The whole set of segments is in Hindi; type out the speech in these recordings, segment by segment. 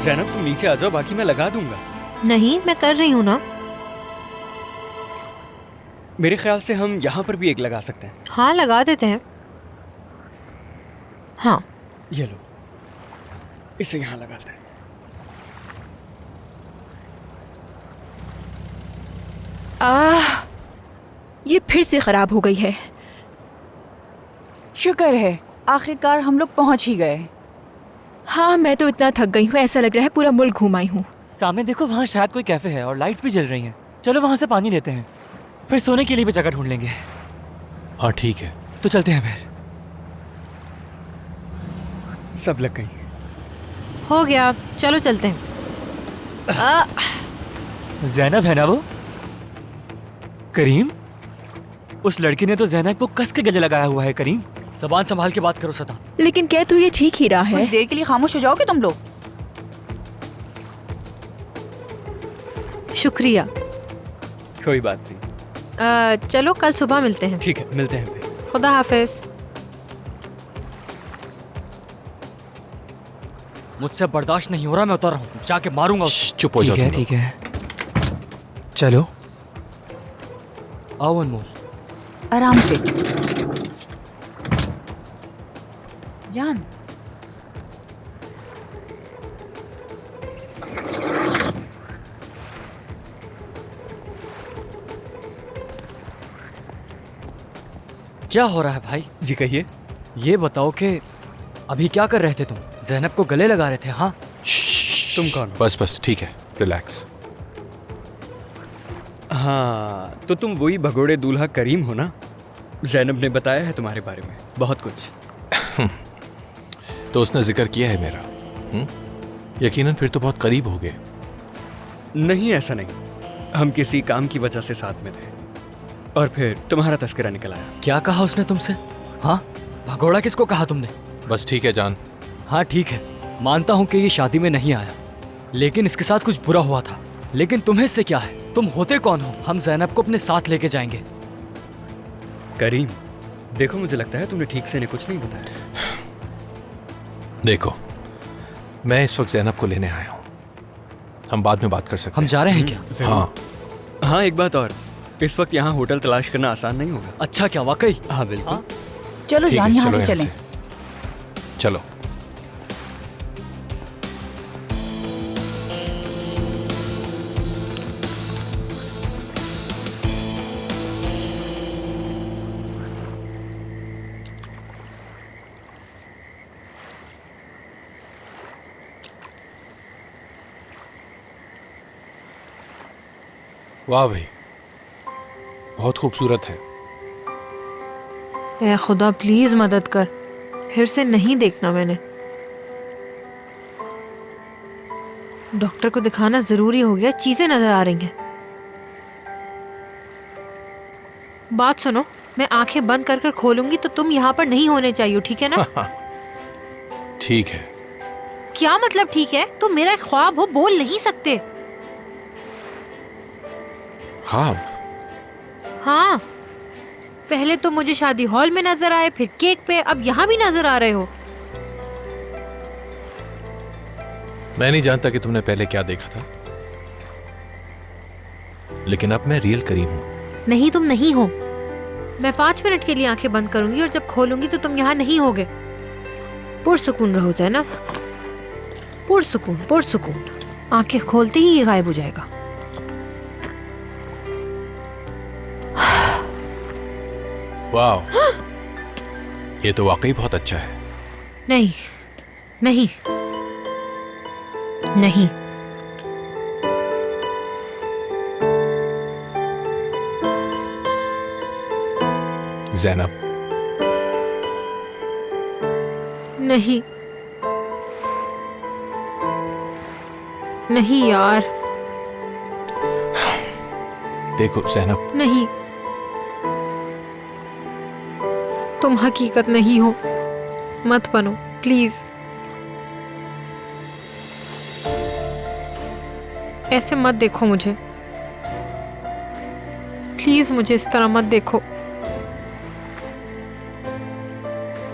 जैनब तुम नीचे आ जाओ, बाकी मैं लगा दूंगा। नहीं, मैं कर रही हूँ ना। मेरे ख्याल से हम यहाँ पर भी एक लगा सकते हैं। हाँ, लगा देते हैं। हाँ, ये लो, इसे यहाँ लगाते हैं। ये फिर से खराब हो गई है। शुक्र है आखिरकार हम लोग पहुंच ही गए। हाँ, मैं तो इतना थक गई हूँ, ऐसा लग रहा है पूरा मुल्क घूम आई हूँ। सामने देखो, वहाँ शायद कोई कैफे है और लाइट्स भी जल रही हैं। चलो वहाँ से पानी लेते हैं, फिर सोने के लिए भी जगह ढूंढ लेंगे। हाँ ठीक है, तो चलते हैं फिर। सब लग गई। हो गया, चलो चलते हैं। जैनब है ना वो? करीम, उस लड़की ने तो जैनब को कस के गले लगाया हुआ है। करीम, ज़बान संभाल के बात करो सता। लेकिन क्या तू ये ठीक ही रहा है? कुछ देर के लिए खामोश हो जाओगे तुम लोग? शुक्रिया। कोई बात नहीं। चलो कल सुबह मिलते हैं। ठीक है, मिलते हैं फिर। खुदा हाफिज। मुझसे बर्दाश्त नहीं हो रहा, मैं उतर रहा हूँ, जाके मारूंगा उसे। चुप हो जाओ। ठीक है, ठीक है, चलो आओ अनमोल। आराम से जान। क्या हो रहा है भाई? जी कहिए। ये बताओ कि अभी क्या कर रहे थे तुम? जैनब को गले लगा रहे थे? हाँ, तुम कौन हो? बस बस ठीक है, रिलैक्स। हाँ, तो तुम वही भगोड़े दूल्हा करीम हो ना? जैनब ने बताया है तुम्हारे बारे में बहुत कुछ। तो उसने जिक्र किया है मेरा। यकीनन फिर तो बहुत करीब हो गए। नहीं, ऐसा नहीं, हम किसी काम की वजह से साथ में थे और फिर तुम्हारा तस्करा निकल आया। क्या कहा उसने तुमसे? हाँ, भगोड़ा किसको कहा तुमने? बस ठीक है जान। हाँ ठीक है, मानता हूँ कि ये शादी में नहीं आया, लेकिन इसके साथ कुछ बुरा हुआ था। लेकिन तुम्हें इससे क्या है? तुम होते कौन हो? हम जैनब को अपने साथ लेके जाएंगे। करीम, देखो मुझे लगता है तुमने ठीक से इन्हें कुछ नहीं बताया। देखो, मैं इस वक्त जैनब को लेने आया हूँ, हम बाद में बात कर सकते हम हैं। जा रहे हैं क्या? हाँ हाँ, एक बात और, इस वक्त यहाँ होटल तलाश करना आसान नहीं होगा। अच्छा, क्या वाकई? हाँ बिल्कुल। हाँ? चलो ठीक जान, है, यहाँ चलो से चलें। चलो। वाह भाई, बहुत खूबसूरत है। ए खुदा, प्लीज मदद कर, फिर से नहीं देखना मैंने। डॉक्टर को दिखाना जरूरी हो गया, चीजें नजर आ रही हैं। बात सुनो, मैं आंखें बंद कर कर खोलूंगी तो तुम यहाँ पर नहीं होने चाहिए, ठीक है ना? ठीक है। क्या मतलब ठीक है? तुम मेरा एक ख्वाब हो, बोल नहीं सकते? ख्वाब? हाँ, पहले तो मुझे शादी हॉल में नजर आए, फिर केक पे, अब यहाँ भी नजर आ रहे हो। मैं नहीं जानता कि तुमने पहले क्या देखा था, लेकिन अब मैं रियल करीम हूँ। नहीं, तुम नहीं हो। मैं 5 मिनट के लिए आंखें बंद करूंगी और जब खोलूंगी तो तुम यहाँ नहीं होगे। पुरसुकून रहो जैनब, पुरसुकून पुरसुकून। आंखें खोलते ही ये गायब हो जाएगा। वाह, ये तो वाकई बहुत अच्छा है। नहीं नहीं नहीं, जैनब, नहीं नहीं यार, देखो जैनब, नहीं, तुम हकीकत नहीं हो, मत बनो प्लीज। ऐसे मत देखो मुझे, प्लीज मुझे इस तरह मत देखो।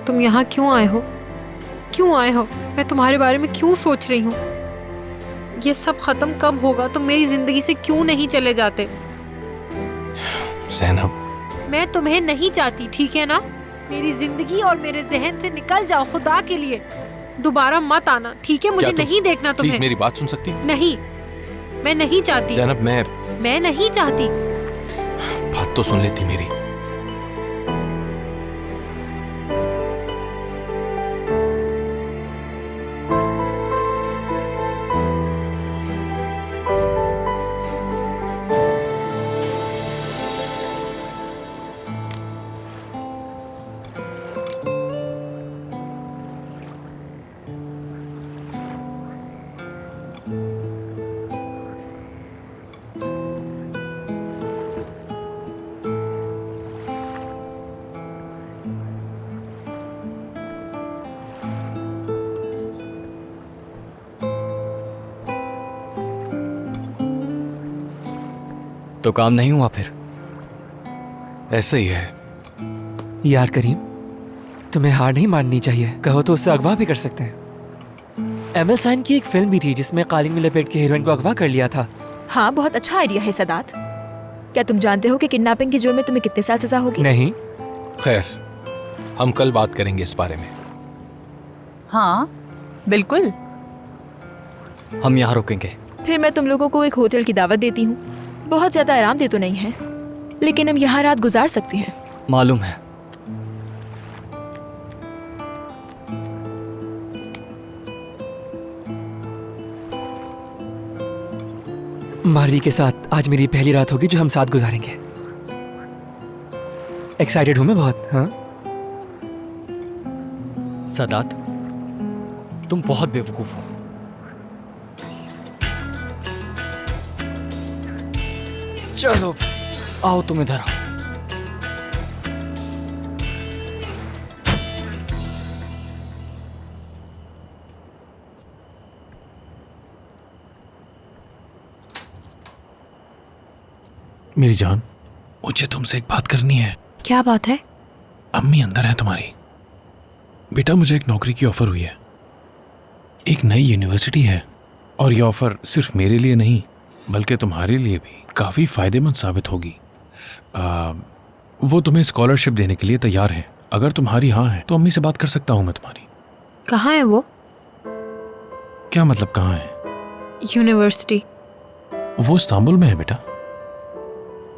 तुम यहाँ क्यों आए हो? क्यों आए हो? मैं तुम्हारे बारे में क्यों सोच रही हूँ? ये सब खत्म कब होगा? तुम मेरी जिंदगी से क्यों नहीं चले जाते? ज़ैनब, मैं तुम्हें नहीं चाहती, ठीक है ना? मेरी जिंदगी और मेरे जहन से निकल जाओ खुदा के लिए। दोबारा मत आना, ठीक है? मुझे क्या तुम नहीं देखना प्लीज तुम्हें। मेरी बात सुन सकती हो? नहीं, मैं नहीं चाहती। ज़ैनब, मैं नहीं चाहती। बात तो सुन लेती मेरी। तो काम नहीं हुआ फिर? ऐसा ही है। यार करीम, तुम्हें हार नहीं माननी चाहिए। कहो तो उससे अगवा भी कर सकते हैं। एमएल साइन की एक फिल्म भी थी जिसमें कालीन में लपेट के हीरोइन को अगवा कर लिया था। हाँ, बहुत अच्छा आइडिया है सदात। क्या तुम जानते हो कि किडनैपिंग के जुर्म में तुम्हें कितने साल सजा होगी? नहीं, खैर, हम कल बात करेंगे इस बारे में। हाँ बिल्कुल। हम यहाँ रुकेंगे। फिर मैं तुम लोगों को एक होटल की दावत देती हूँ। बहुत ज्यादा आरामदेह तो नहीं है, लेकिन हम यहाँ रात गुजार सकते हैं। मालूम है। मार्वी के साथ आज मेरी पहली रात होगी जो हम साथ गुजारेंगे। एक्साइटेड हूं मैं बहुत। हाँ, सदात, तुम बहुत बेवकूफ हो। चलो आओ, तुम इधर आओ। मेरी जान, मुझे तुमसे एक बात करनी है। क्या बात है? अम्मी अंदर है तुम्हारी। बेटा, मुझे एक नौकरी की ऑफर हुई है। एक नई यूनिवर्सिटी है, और ये ऑफर सिर्फ मेरे लिए नहीं बल्कि तुम्हारे लिए भी काफ़ी फ़ायदेमंद साबित होगी। वो तुम्हें स्कॉलरशिप देने के लिए तैयार है। अगर तुम्हारी हाँ है तो अम्मी से बात कर सकता हूँ मैं तुम्हारी। कहाँ है वो क्या मतलब कहाँ है? यूनिवर्सिटी? वो इस्तांबुल में है बेटा।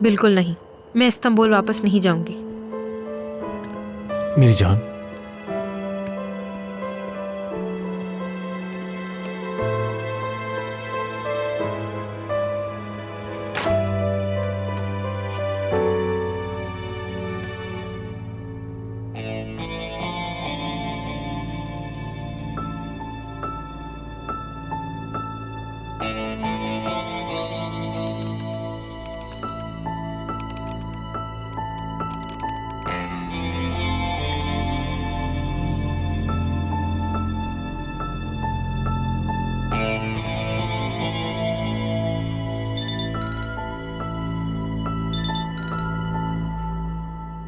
बिल्कुल नहीं, मैं इस्तांबुल वापस नहीं जाऊंगी। मेरी जान,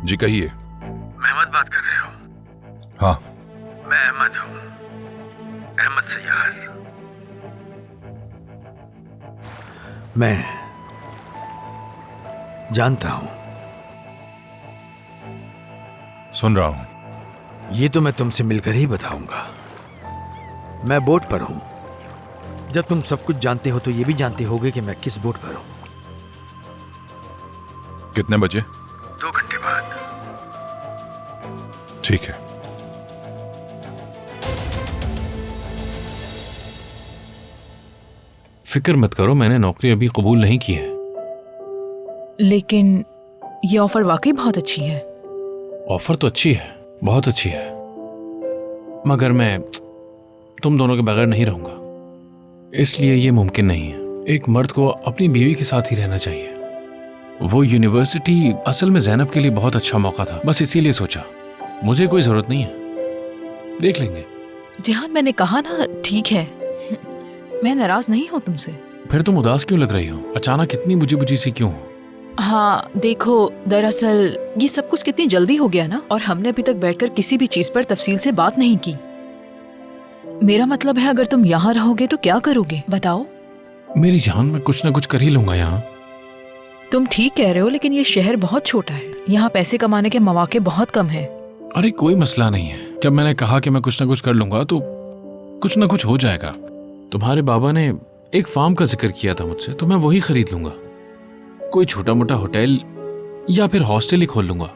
जी कहिए। महमद बात कर रहे हो? हाँ, मैं अहमद हूँ, अहमद सैयार। मैं जानता हूँ। सुन रहा हूँ। ये तो मैं तुमसे मिलकर ही बताऊंगा। मैं बोट पर हूँ। जब तुम सब कुछ जानते हो तो ये भी जानते होगे कि मैं किस बोट पर हूँ। कितने बजे? 2 घंटे बाद। ठीक है। फिक्र मत करो, मैंने नौकरी अभी कबूल नहीं की है। लेकिन ये ऑफर वाकई बहुत अच्छी है। ऑफर तो अच्छी है, बहुत अच्छी है, मगर मैं तुम दोनों के बगैर नहीं रहूंगा। इसलिए ये मुमकिन नहीं है। एक मर्द को अपनी बीवी के साथ ही रहना चाहिए। वो यूनिवर्सिटी असल में ज़ैनब के लिए बहुत अच्छा मौका था, बस इसीलिए सोचा। मुझे कोई जरूरत नहीं है, देख लेंगे। जिहान, मैंने कहा ना, ठीक है। मैं नाराज नहीं हूँ तुमसे। फिर तुम उदास क्यों लग रही हो? अचानक इतनी बुझी बुझी सी क्यों हो? हाँ देखो, दरअसल ये सब कुछ कितनी जल्दी हो गया ना, और हमने अभी तक बैठकर किसी भी चीज पर तफसील से बात नहीं की। मेरा मतलब है, अगर तुम यहाँ रहोगे तो क्या करोगे बताओ? मेरी जान, मैं कुछ ना कुछ कर ही लूंगा यहाँ। तुम ठीक कह रहे हो, लेकिन ये शहर बहुत छोटा है, यहाँ पैसे कमाने के मौके बहुत कम है। अरे कोई मसला नहीं है। जब मैंने कहा कि मैं कुछ ना कुछ कर लूंगा तो कुछ ना कुछ हो जाएगा। तुम्हारे बाबा ने एक फार्म का जिक्र किया था मुझसे, तो मैं वही खरीद लूंगा। कोई छोटा मोटा होटल या फिर हॉस्टल ही खोल लूंगा।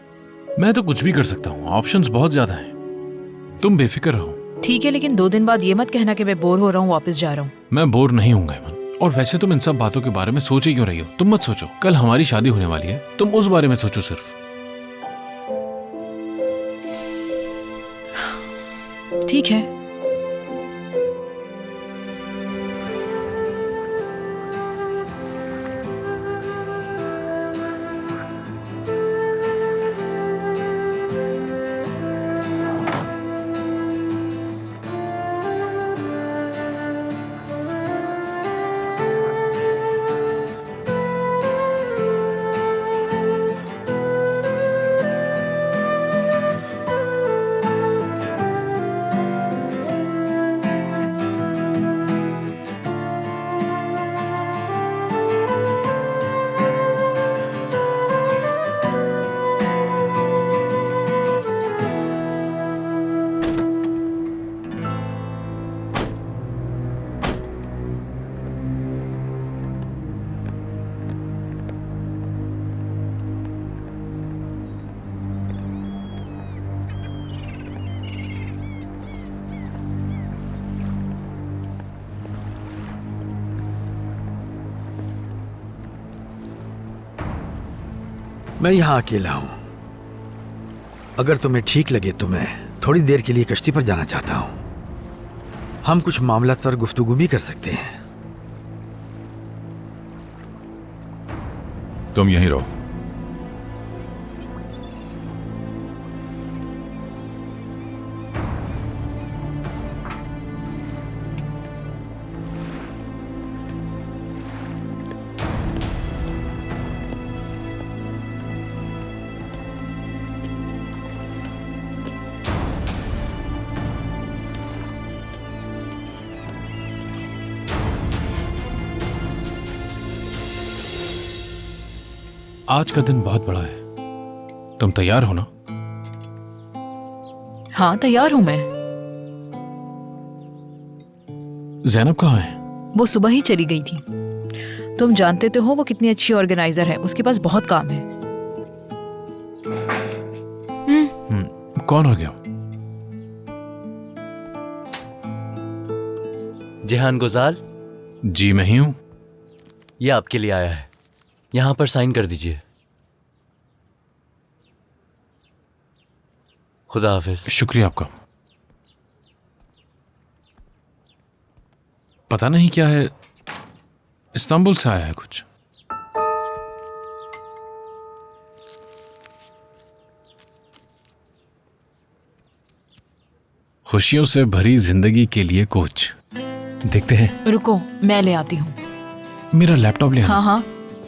मैं तो कुछ भी कर सकता हूँ, ऑप्शंस बहुत ज्यादा हैं। तुम बेफिक्र रहो। ठीक है, लेकिन 2 दिन बाद ये मत कहना कि मैं बोर हो रहा हूँ, वापस जा रहा हूँ। मैं बोर नहीं हूँ ऐमन। और वैसे तुम इन सब बातों के बारे में सोच ही क्यों रही हो? तुम मत सोचो, कल हमारी शादी होने वाली है, तुम उस बारे में सोचो सिर्फ। ठीक है। मैं यहाँ अकेला हूँ। अगर तुम्हें ठीक लगे तो मैं थोड़ी देर के लिए कश्ती पर जाना चाहता हूँ। हम कुछ मामलात पर गुफ्तगू भी कर सकते हैं। तुम यहीं रहो। आज का दिन बहुत बड़ा है। तुम तैयार हो ना? हाँ, तैयार हूँ मैं। ज़ैनब कहाँ है? वो सुबह ही चली गई थी। तुम जानते तो हो वो कितनी अच्छी ऑर्गेनाइजर है, उसके पास बहुत काम है। कौन हो गया? जेहान गुजाल। जी मैं ही हूँ। ये आपके लिए आया है, यहाँ पर साइन कर दीजिए। खुदा हाफिज। शुक्रिया आपका। पता नहीं क्या है, इस्तांबुल से आया है कुछ। खुशियों से भरी जिंदगी के लिए कोच। देखते हैं। रुको, मैं ले आती हूँ। मेरा लैपटॉप ले आना। हाँ हाँ,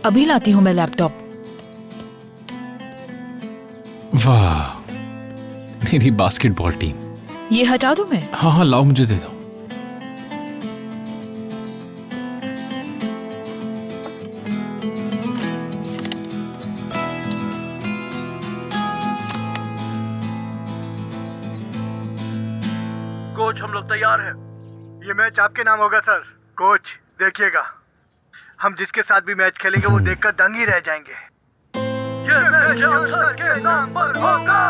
अभी लाती हूँ मैं लैपटॉप। वाह, मेरी बास्केटबॉल टीम। ये हटा दूँ मैं? हाँ हाँ, लाओ मुझे दे दो। कोच, हम लोग तैयार हैं। ये मैच आपके नाम होगा सर। कोच देखिएगा, हम जिसके साथ भी मैच खेलेंगे वो देखकर दंग ही रह जाएंगे। ये मैच आप सर के नाम पर होगा।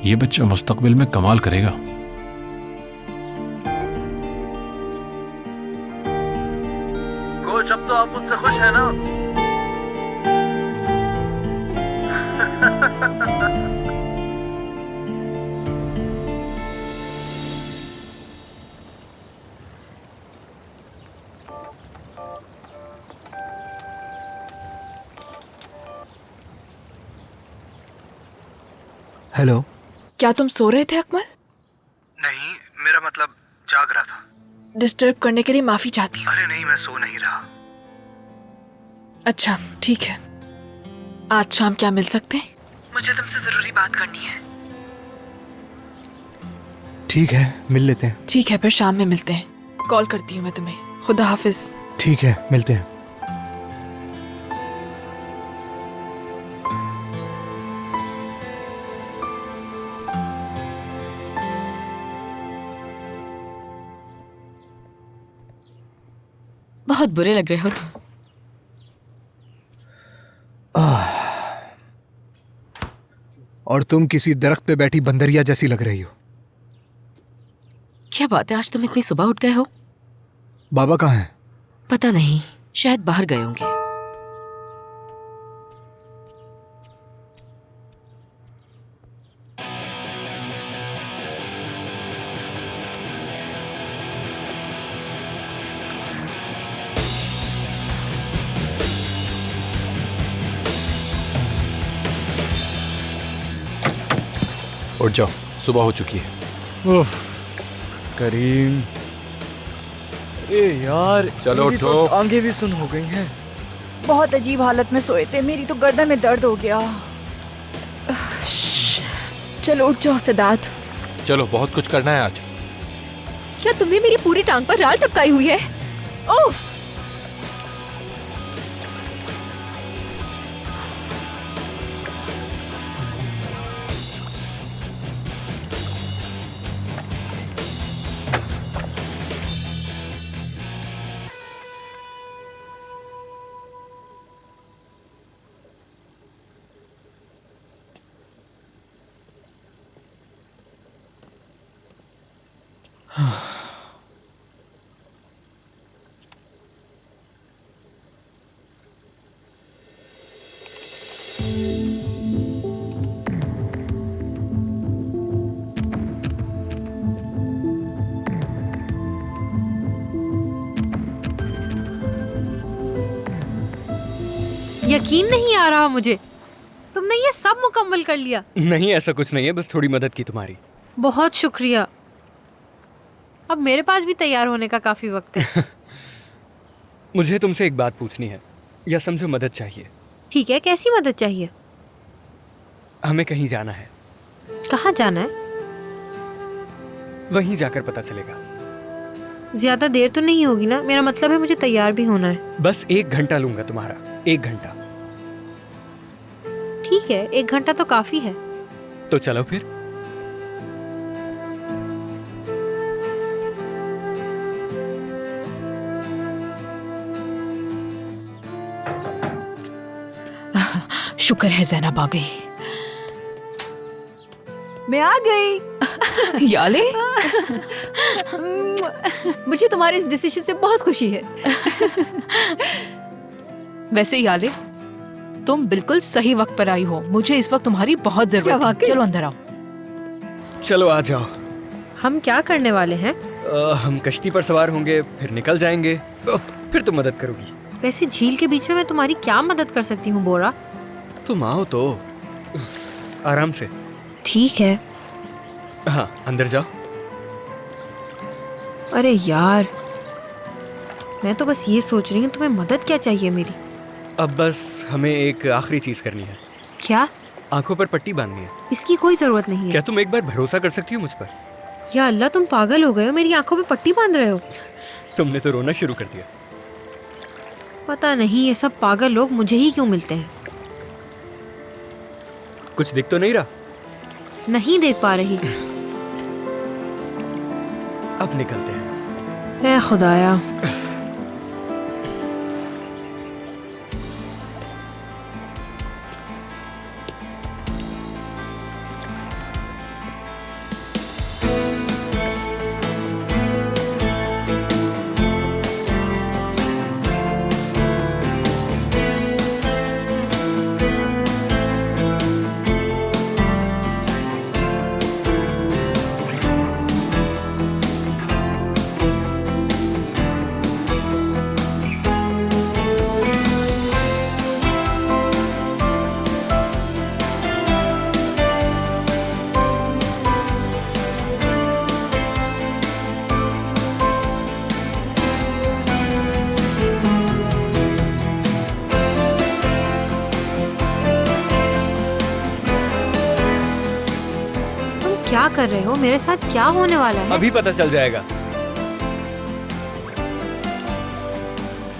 ये बच्चा मुस्तकबिल में कमाल करेगा। कोच, अब तो आप मुझसे खुश हैं ना? हेलो। क्या तुम सो रहे थे अकमल? नहीं, मेरा मतलब जाग रहा था। डिस्टर्ब करने के लिए माफी चाहती हूँ। अरे नहीं, मैं सो नहीं रहा। अच्छा ठीक है, आज शाम क्या मिल सकते हैं? मुझे तुमसे जरूरी बात करनी है। ठीक है, मिल लेते हैं। ठीक है, फिर शाम में मिलते हैं। कॉल करती हूँ मैं तुम्हें। खुदा हाफिज। ठीक है, मिलते हैं। बहुत बुरे लग रहे हो तुम। और तुम किसी दरख्त पे बैठी बंदरिया जैसी लग रही हो। क्या बात है, आज तुम इतनी सुबह उठ गए हो? बाबा कहाँ हैं? पता नहीं, शायद बाहर गए होंगे। उठ जाओ, सुबह हो चुकी है। उफ, करीम, ए यार, चलो मेरी उठो। तो आंखें भी सुन हो गई हैं। बहुत अजीब हालत में सोए थे, मेरी तो गर्दन में दर्द हो गया। चलो उठ जाओ सिद्धार्थ। चलो, बहुत कुछ करना है आज। क्या तुमने मेरी पूरी टांग पर राल टपकाई हुई है? उफ! यकीन नहीं आ रहा मुझे, तुमने ये सब मुकम्मल कर लिया। नहीं, ऐसा कुछ नहीं है, बस थोड़ी मदद की तुम्हारी। बहुत शुक्रिया। अब मेरे पास भी तैयार होने का काफी वक्त है। मुझे तुमसे एक बात पूछनी है, या समझो मदद चाहिए। ठीक है, कैसी मदद चाहिए? हमें कहीं जाना है। कहाँ जाना है? वहीं जाकर पता चलेगा। ज्यादा देर तो नहीं होगी ना? मेरा मतलब है मुझे तैयार भी होना है। बस 1 घंटा लूंगा तुम्हारा, 1 घंटा। ठीक है, 1 घंटा तो काफी है। तो चलो फिर। शुक्र है जैनब आ गई। मैं आ गई। याले, मुझे तुम्हारे इस डिसीजन से बहुत खुशी है। वैसे याले, तुम बिल्कुल सही वक्त पर आई हो। मुझे इस वक्त तुम्हारी बहुत जरूरत है। चलो अंदर आओ। चलो आ जाओ। हम क्या करने वाले हैं? हम कश्ती पर सवार होंगे, फिर निकल जाएंगे। फिर तुम मदद करोगी। वैसे झील के बीच में मैं तुम्हारी क्या मदद कर सकती हूँ बोरा? तुम आओ तो आराम से। ठीक है। हाँ, अंदर जाओ। अरे यार, मैं तो बस ये सोच रही हूँ तुम्हें मदद क्या चाहिए मेरी? अब बस हमें एक आखिरी चीज करनी है। क्या? आंखों पर पट्टी बांधनी है। इसकी कोई जरूरत नहीं है। क्या तुम एक बार भरोसा कर सकती हो मुझ पर? या अल्लाह, तुम पागल हो गए हो? मेरी आंखों पे पट्टी बांध रहे हो? तुमने तो रोना शुरू कर दिया। पता नहीं ये सब पागल लोग मुझे ही क्यों मिलते हैं। कुछ दिख तो नहीं रहा? नहीं देख पा रही। अब निकलते हैं। ऐ खुदाया। क्या कर रहे हो? मेरे साथ क्या होने वाला है? अभी पता चल जाएगा।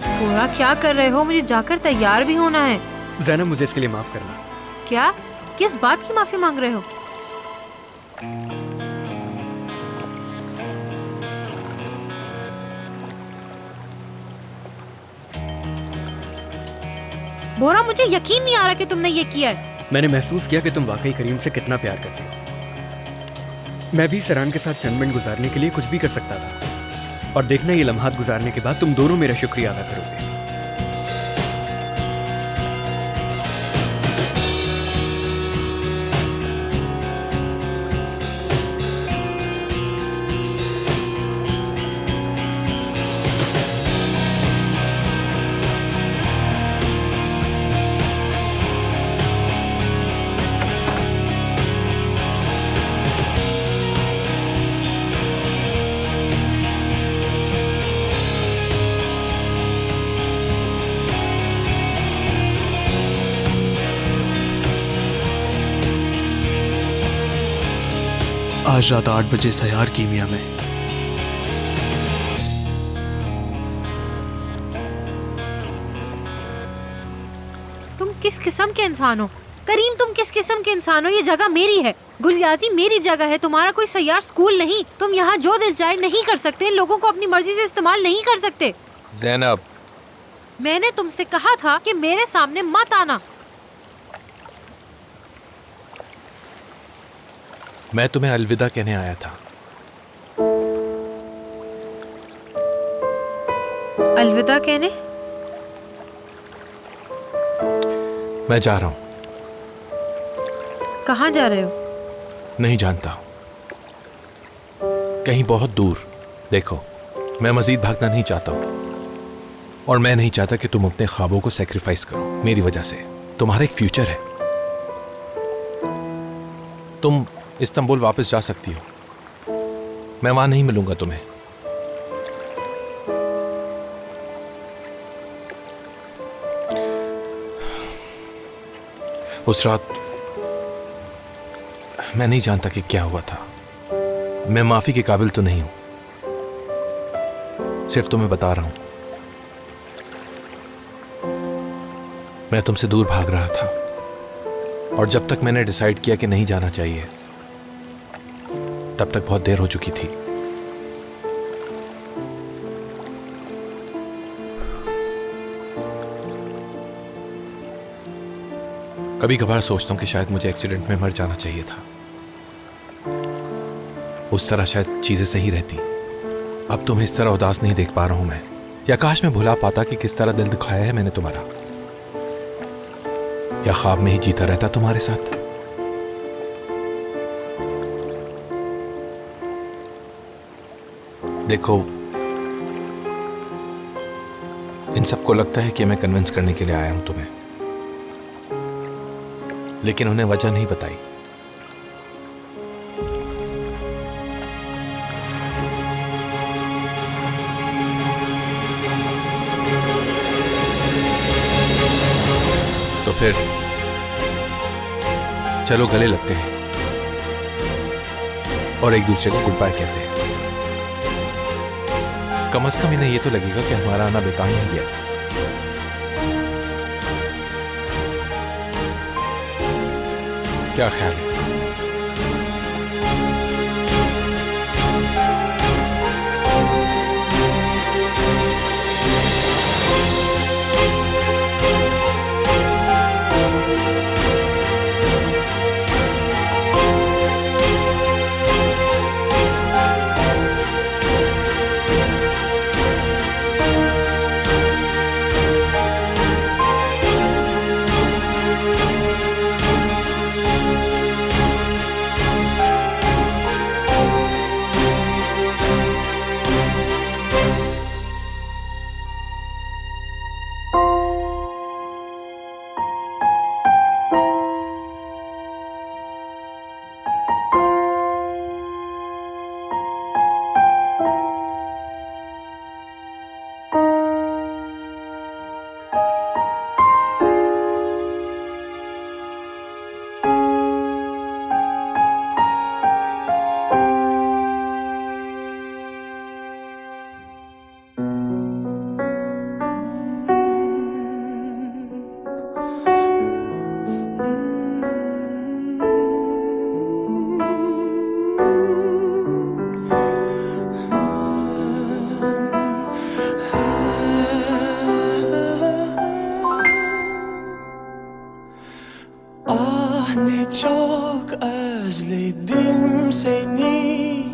पूरा क्या कर रहे हो? मुझे जाकर तैयार भी होना है। ज़ैनब, मुझे इसके लिए माफ करना। क्या? किस बात की माफी मांग रहे हो? बोरा, मुझे यकीन नहीं आ रहा कि तुमने ये किया है। मैंने महसूस किया कि तुम वाकई करीम से कितना प्यार करती हो। मैं भी सरान के साथ चंद मिनट गुजारने के लिए कुछ भी कर सकता था, और देखना ये लम्हात गुजारने के बाद तुम दोनों मेरा शुक्रिया अदा करोगे। आज रात 8 बजे सयार कीमिया में। तुम किस किस्म के इंसान हो? करीम, तुम किस किस्म के इंसान हो? ये जगह मेरी है, गुलियाजी मेरी जगह है, तुम्हारा कोई सयार स्कूल नहीं। तुम यहाँ जो दिल चाहे नहीं कर सकते, लोगों को अपनी मर्जी से इस्तेमाल नहीं कर सकते। ज़ैनब, मैंने तुमसे कहा था कि मेरे सामने मत आना। मैं तुम्हें अलविदा कहने आया था। अलविदा कहने? मैं जा रहा हूं। कहाँ जा रहे हो? नहीं जानता हूं, कहीं बहुत दूर। देखो, मैं मजीद भागना नहीं चाहता हूं, और मैं नहीं चाहता कि तुम अपने ख्वाबों को सैक्रिफाइस करो मेरी वजह से। तुम्हारा एक फ्यूचर है। तुम इस्तांबुल वापस जा सकती हो, मैं वहां नहीं मिलूंगा तुम्हें। उस रात मैं नहीं जानता कि क्या हुआ था। मैं माफी के काबिल तो नहीं हूं, सिर्फ तुम्हें बता रहा हूं। मैं तुमसे दूर भाग रहा था, और जब तक मैंने डिसाइड किया कि नहीं जाना चाहिए, तब तक बहुत देर हो चुकी थी। कभी कभार सोचता हूं कि शायद मुझे एक्सीडेंट में मर जाना चाहिए था। उस तरह शायद चीजें सही रहती। अब तुम्हें इस तरह उदास नहीं देख पा रहा हूं मैं। या काश मैं भुला पाता कि किस तरह दिल दुखाया है मैंने तुम्हारा, या ख्वाब में ही जीता रहता तुम्हारे साथ। देखो, इन सबको लगता है कि मैं कन्विंस करने के लिए आया हूं तुम्हें, लेकिन उन्हें वजह नहीं बताई। तो फिर चलो गले लगते हैं और एक दूसरे को गुड बाय कहते हैं। कम से कम इन्हें ये तो लगेगा कि हमारा आना बेकार नहीं गया। क्या ख्याल है? ne çok özledim seni.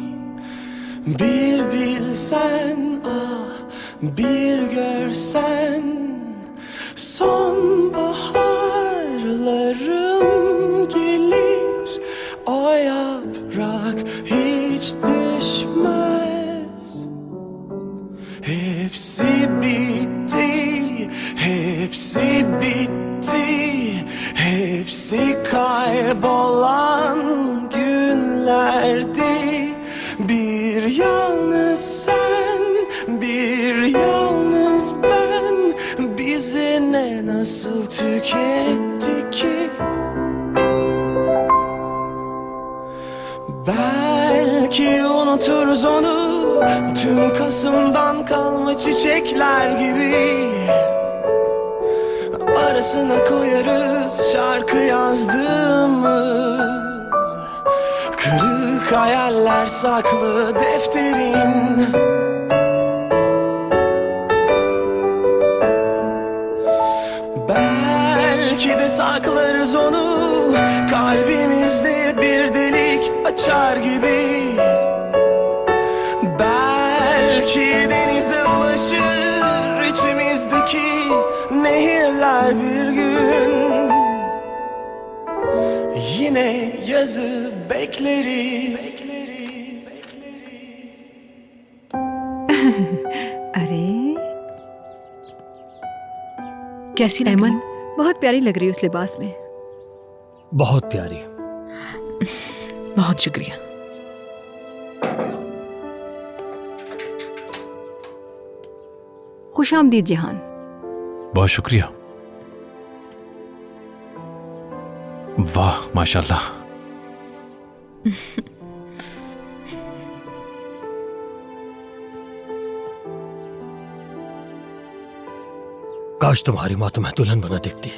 Bir bilsen ah, bir görsen. Sonbaharlarım gelir, o yaprak hiç düşmez. Hepsi bitti, hepsi bitti, hepsi kaybolan günlerdi. Bir yalnız sen, bir yalnız ben, bizi ne nasıl tüketti ki? Belki unuturuz onu, tüm Kasım'dan kalma çiçekler gibi. Arasına koyarız şarkı yazdığımız, kırık hayaller saklı defterin. Belki de saklarız onu, kalbimizde bir delik açar gibi. Belki denize ulaşır içimizdeki nehirler bir gün. Yine yazı bekleriz. अरे कैसी ऐमन, बहुत प्यारी लग रही है उस लिबास में। बहुत प्यारी। बहुत शुक्रिया। खुश आमदीद जहान। बहुत शुक्रिया। वाह माशाल्लाह। काश तुम्हारी माँ तुम्हें दुल्हन बना देखती।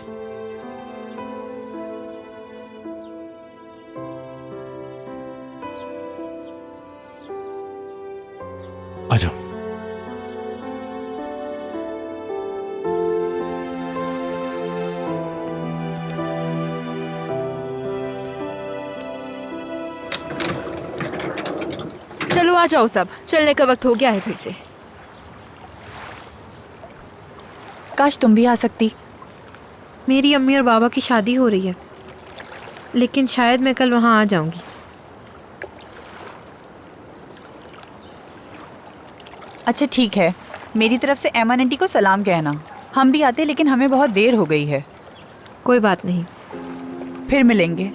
आ जाओ। चलो आ जाओ सब, चलने का वक्त हो गया है फिर से। काश तुम भी आ सकती। मेरी अम्मी और बाबा की शादी हो रही है, लेकिन शायद मैं कल वहाँ आ जाऊंगी। अच्छा ठीक है, मेरी तरफ से ऐमन आंटी को सलाम कहना। हम भी आते, लेकिन हमें बहुत देर हो गई है। कोई बात नहीं, फिर मिलेंगे।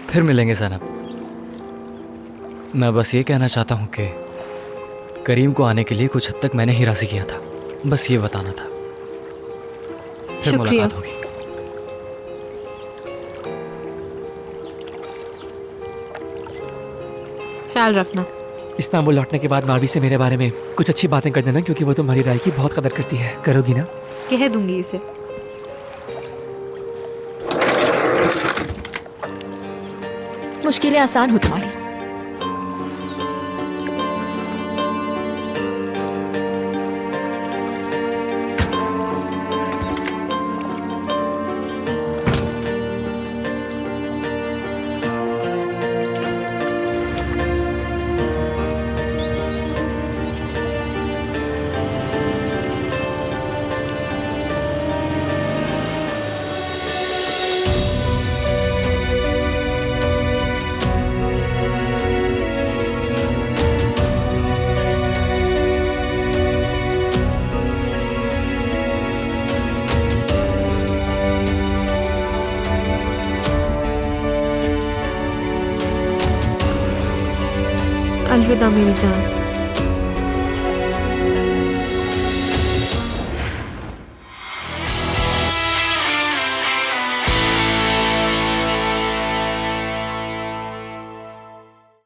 फिर मिलेंगे ज़ैनब। मैं बस ये कहना चाहता हूँ कि करीम को आने के लिए कुछ हद तक मैंने ही राज़ी किया था, बस ये बताना था। फिर मुलाकात होगी। ख्याल रखना। इस्तांबुल लौटने के बाद मारवी से मेरे बारे में कुछ अच्छी बातें कर देना, क्योंकि वो तुम्हारी राय की बहुत कदर करती है। करोगी ना? कह दूंगी इसे। मुश्किलें आसान हो तुम्हारी। अलविदा मेरी जान।